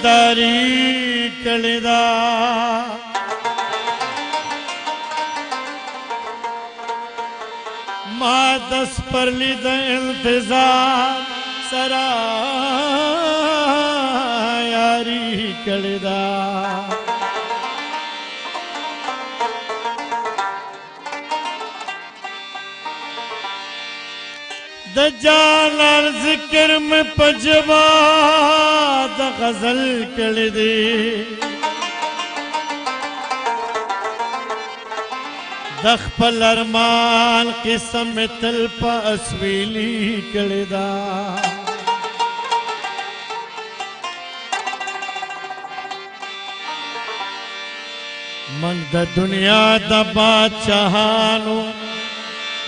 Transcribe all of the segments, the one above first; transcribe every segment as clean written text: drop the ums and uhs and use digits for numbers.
ताबेदारी कलेदा मां दस पर लीद इंतजार सरा यारी कलेदा दजालाल जिक्र में पजवा द गजल कल दे दख पल अरमान किस्म में तलपा असवीली कलदा मंग द दुनिया द बादशाहानो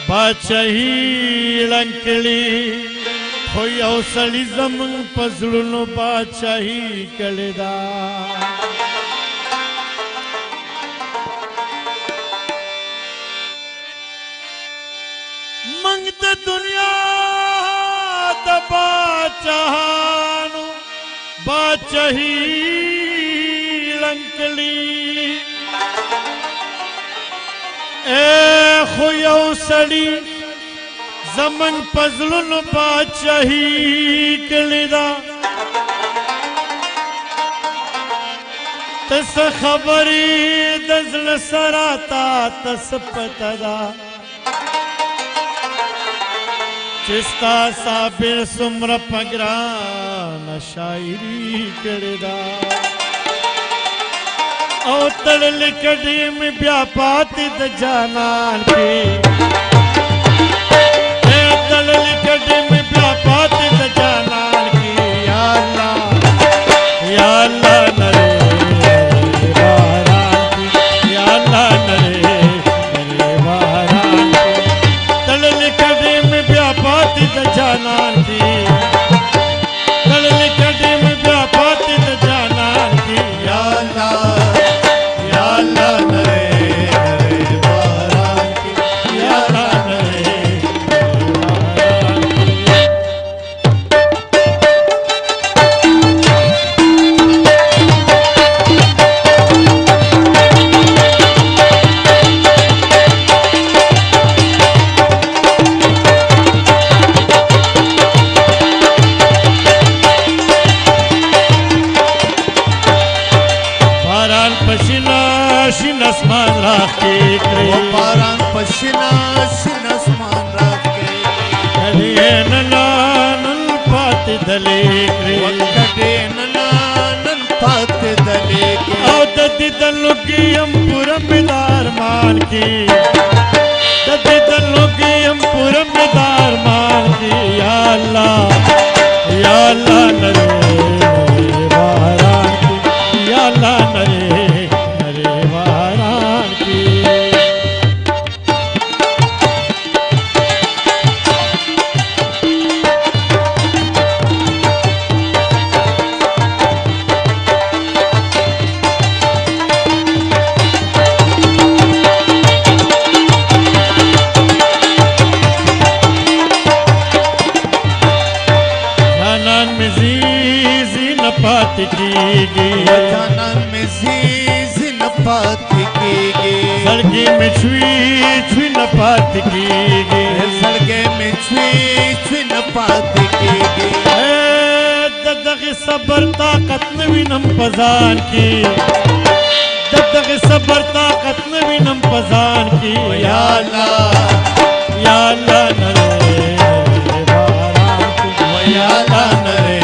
बादशाही लंकली खोई औसली जमन पजलुनो बादशाही कलेदा मंगत दुनिया द बादशाहानो बादशाही लंकली ए खुयो सड़ी जमन पजलुन बादशाही कलिदा तस खबरी दजल सराता तस पतदा चिस्ता साबिर सुमर पगरान शायरी कलिदा ओ तल लिखड़ी में व्यापाती द जानान की ए तल लिखड़ी में व्यापाती द जानान की या अल्लाह नरे वारान की या अल्लाह नरे वारान की तल लिखड़ी में व्यापाती द जानान की तल लिखड़ी में व्यापाती द जानान की या अल्लाह सड़के में छुई छुई न पात की सड़के में छुई न पात की ददग सबर ताकत नवीनम पजान की ददग सबर ताकत नवीनम पजान की या अल्लाह नरे वारान की या अल्लाह नरे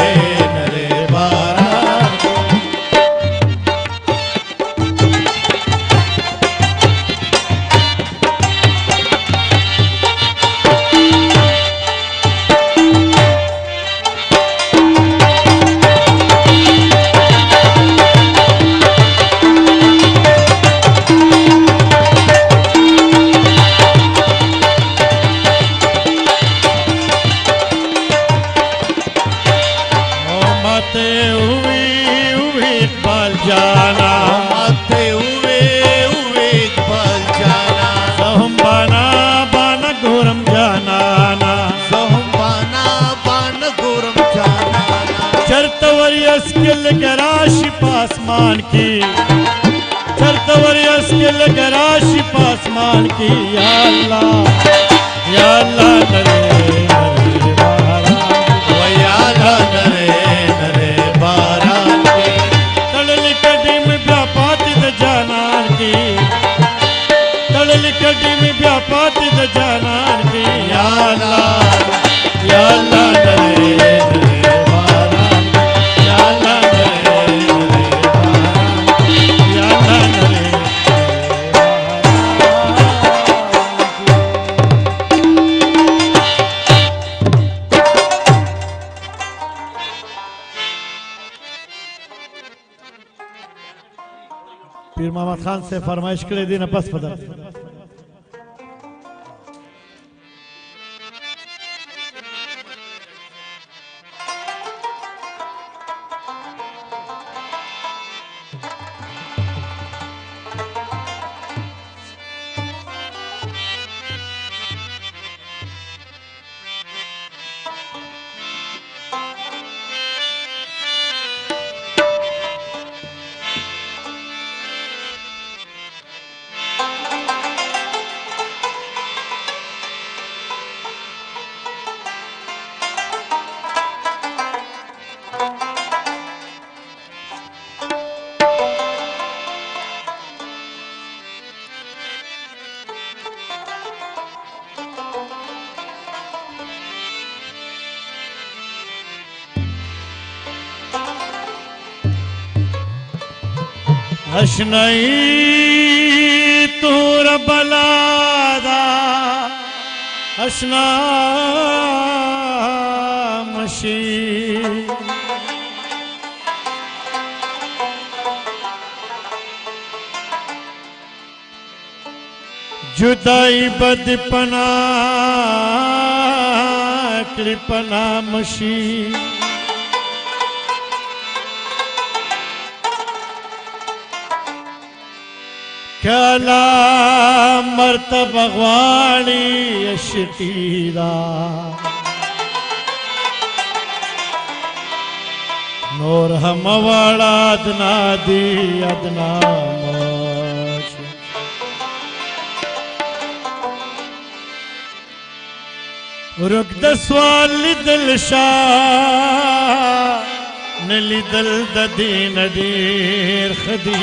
स्किल गराशी पासमान की चरतवर स्किल गराशी पासमान की या अल्लाह नरे नरे बारान या अल्लाह नरे नरे बारान की तड़ल कड़ी में व्यापाती द जानान की तड़ल कड़ी में व्यापाती द जानान की या अल्लाह नरे नरे बारान या अल्लाह नरे नरे बारान या अल्लाह नरे पीर मोहम्मद खान से फरमाइश करे दिन पस पदर हशनई तूर बलादा हसना मशी जुदाई बदपना कृपना मशी कला मर्तब गवाणी यशतीरा नूर हमवाड़ा अदना दी अदना मोश रुक दसवाल दिल शाह नली दल ददी नदीर खदी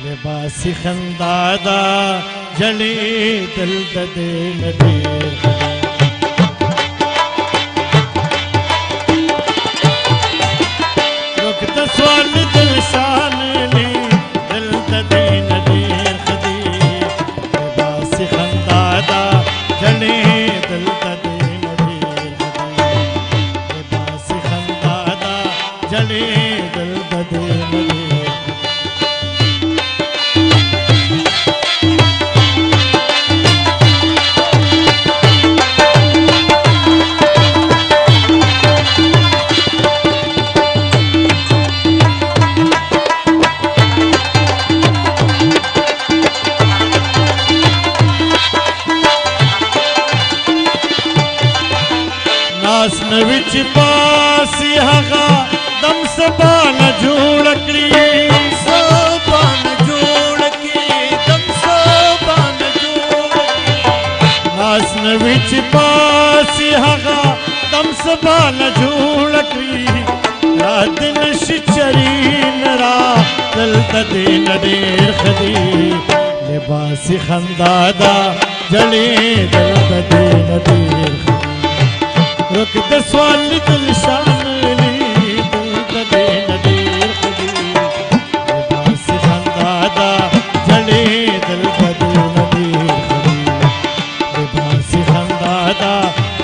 लिबासी खंदादा जली दिल ददे नदीर रुक दसवाल दिल शान ली दिल ददे नदीर खदी लिबासी खंदादा जली दिल ददे नदीर खदी लिबासी खंदादा जली दिल ददे नदीर नासन विच पासी हगा दम सबान जोड़कड़ी सोपान जोड़की दम सोपान जोड़की नासन विच पासी हगा दम सबान जोड़कड़ी रादिन शिचरी नरा दल ददे नदेर खदी लिबासी खंदादा जली दल ददे नदेर खदी रुक दसवाल दिल शान ली दिल ददे नदीर खदी लिबासी खंदादा जली दिल ददे नदीर खदी लिबासी खंदादा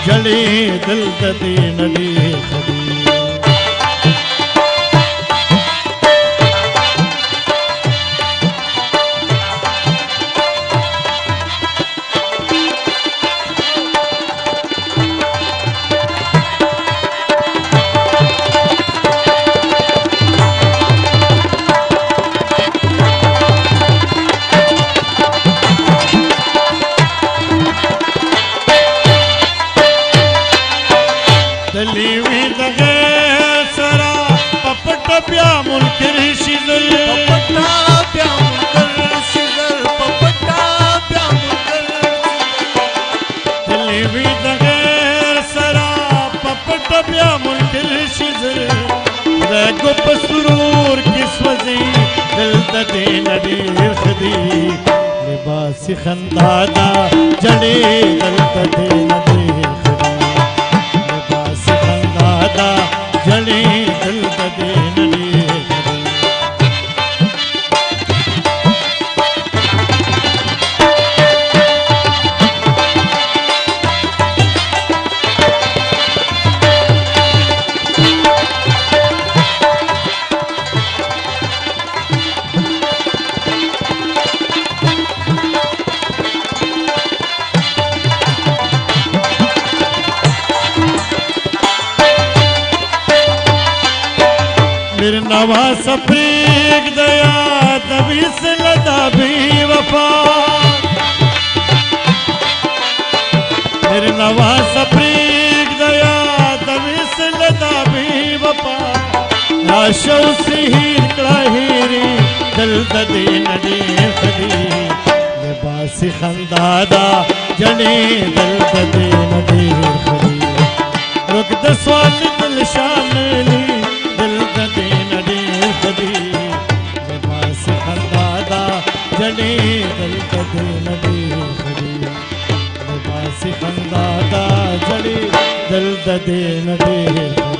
जली दिल ददे नदीर खदी दली हुई दगे पिया मुनकर शिजर पपटा प्या मुनकर शिजर पपटा प्या मुनकर दिल्ली भी दगैर सरा पपट पिया मुनकर शिजर गुप सुरूर किस वजी दिल दे नदीर खदी लिबास खंदादा जड़े दिल दे नदीर खदी लिबास खंदादा जड़े दिल दे नदीर खदी मेरे नवा सफरीक दया तभी से लदा भी वफा मेरे नवा सफरीक दया तभी से लदा भी वफा आशो से ही हीरी दिल दे नदी खदी लिबास खंदादा जड़े दिल दे नदी खदी रुक दसवाल दिल शामिली जड़े दिल दे नदी खदी लिबास खंदादा जड़े दिल दे नदी